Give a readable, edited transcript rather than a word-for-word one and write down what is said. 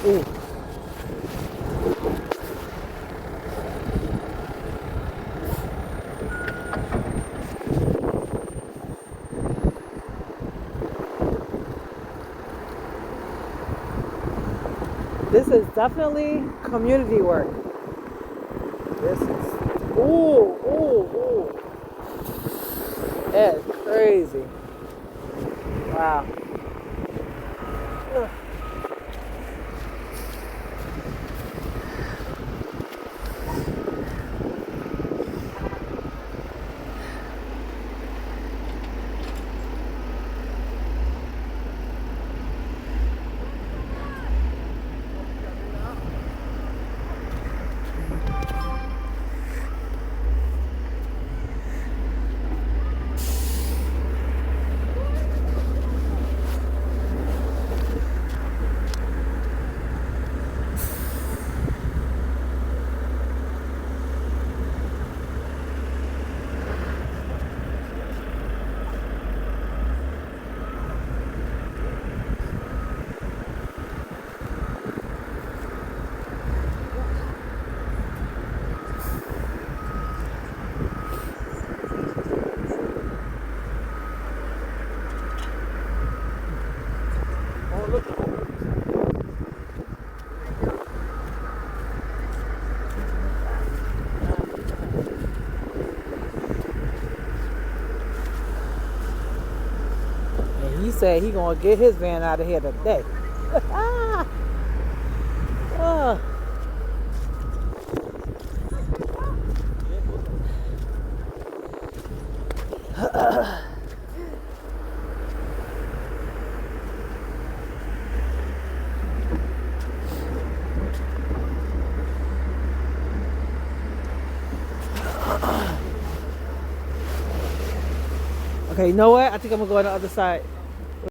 Ooh. This is definitely community work. This is, ooh, ooh, ooh. That's crazy. Wow. Ugh. And he said he gonna get his van out of here today. Ah. Okay, you know what? I think I'm gonna go on the other side.